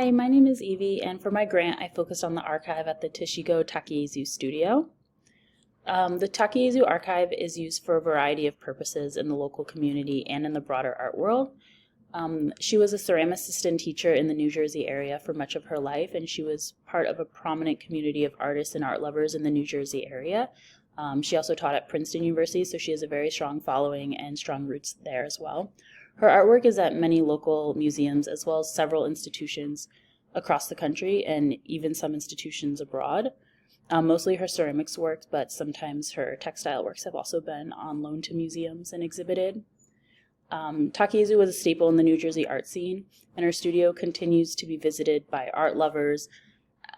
Hi, my name is Evie, and for my grant, I focused on the archive at the Toshigo Takeizu studio. The Takeizu archive is used for a variety of purposes in the local community and in the broader art world. She was a ceramicist assistant teacher in the New Jersey area for much of her life, and she was part of a prominent community of artists and art lovers in the New Jersey area. She also taught at Princeton University, so she has a very strong following and strong roots there as well. Her artwork is at many local museums as well as several institutions across the country and even some institutions abroad. Mostly her ceramics works, but sometimes her textile works have also been on loan to museums and exhibited. Takeizu was a staple in the New Jersey art scene, and her studio continues to be visited by art lovers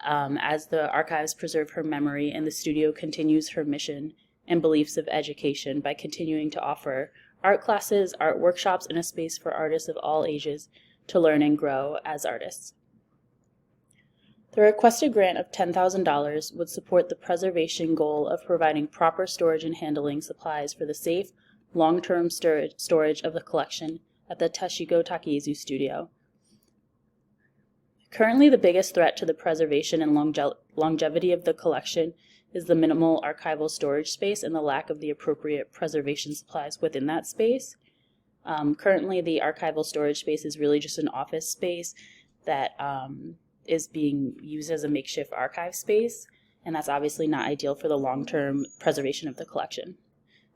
as the archives preserve her memory, and the studio continues her mission and beliefs of education by continuing to offer art classes, art workshops, and a space for artists of all ages to learn and grow as artists. The requested grant of $10,000 would support the preservation goal of providing proper storage and handling supplies for the safe, long-term storage of the collection at the Toshigo Takeizu studio. Currently, the biggest threat to the preservation and longevity of the collection is the minimal archival storage space and the lack of the appropriate preservation supplies within that space. Currently, the archival storage space is really just an office space that is being used as a makeshift archive space, and that's obviously not ideal for the long-term preservation of the collection.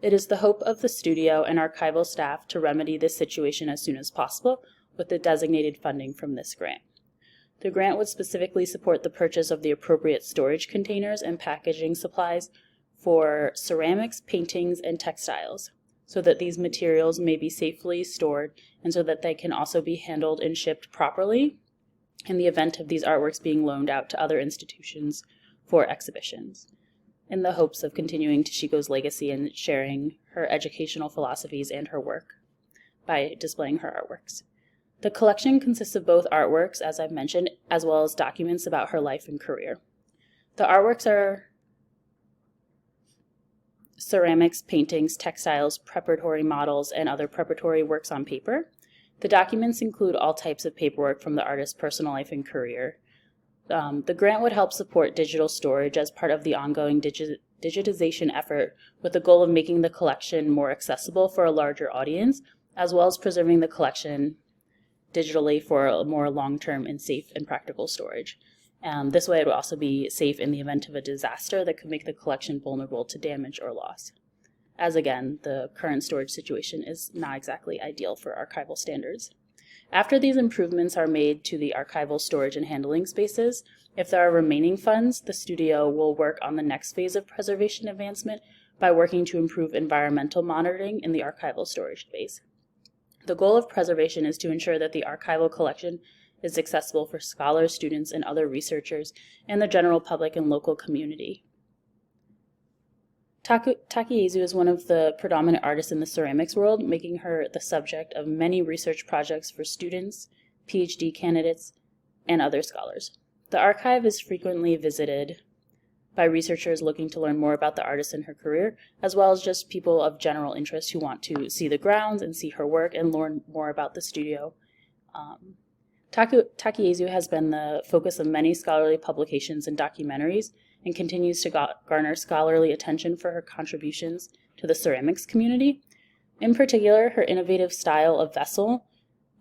It is the hope of the studio and archival staff to remedy this situation as soon as possible with the designated funding from this grant. The grant would specifically support the purchase of the appropriate storage containers and packaging supplies for ceramics, paintings, and textiles, so that these materials may be safely stored and so that they can also be handled and shipped properly in the event of these artworks being loaned out to other institutions for exhibitions, in the hopes of continuing Toshiko's legacy and sharing her educational philosophies and her work by displaying her artworks. The collection consists of both artworks, as I've mentioned, as well as documents about her life and career. The artworks are ceramics, paintings, textiles, preparatory models, and other preparatory works on paper. The documents include all types of paperwork from the artist's personal life and career. The grant would help support digital storage as part of the ongoing digitization effort with the goal of making the collection more accessible for a larger audience, as well as preserving the collection digitally for a more long-term and safe and practical storage. This way it would also be safe in the event of a disaster that could make the collection vulnerable to damage or loss. As again, the current storage situation is not exactly ideal for archival standards. After these improvements are made to the archival storage and handling spaces, if there are remaining funds, the studio will work on the next phase of preservation advancement by working to improve environmental monitoring in the archival storage space. The goal of preservation is to ensure that the archival collection is accessible for scholars, students, and other researchers, and the general public and local community. Takeizu is one of the predominant artists in the ceramics world, making her the subject of many research projects for students, PhD candidates, and other scholars. The archive is frequently visited by researchers looking to learn more about the artist and her career, as well as just people of general interest who want to see the grounds and see her work and learn more about the studio. Takeizu has been the focus of many scholarly publications and documentaries and continues to garner scholarly attention for her contributions to the ceramics community. In particular, her innovative style of vessel,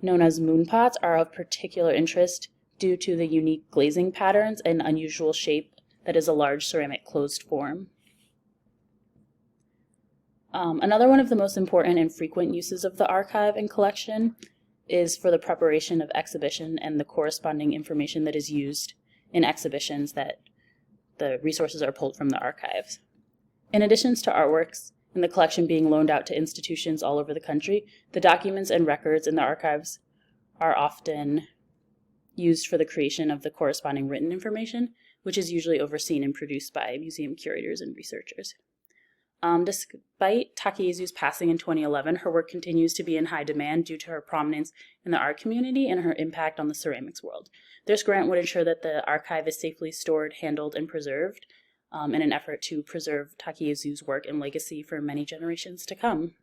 known as moonpots, are of particular interest due to the unique glazing patterns and unusual shape that is a large ceramic closed form. Another one of the most important and frequent uses of the archive and collection is for the preparation of exhibition and the corresponding information that is used in exhibitions that the resources are pulled from the archives. In addition to artworks and the collection being loaned out to institutions all over the country, the documents and records in the archives are often used for the creation of the corresponding written information, which is usually overseen and produced by museum curators and researchers. Despite Takeizu's passing in 2011, her work continues to be in high demand due to her prominence in the art community and her impact on the ceramics world. This grant would ensure that the archive is safely stored, handled, and preserved in an effort to preserve Takeizu's work and legacy for many generations to come.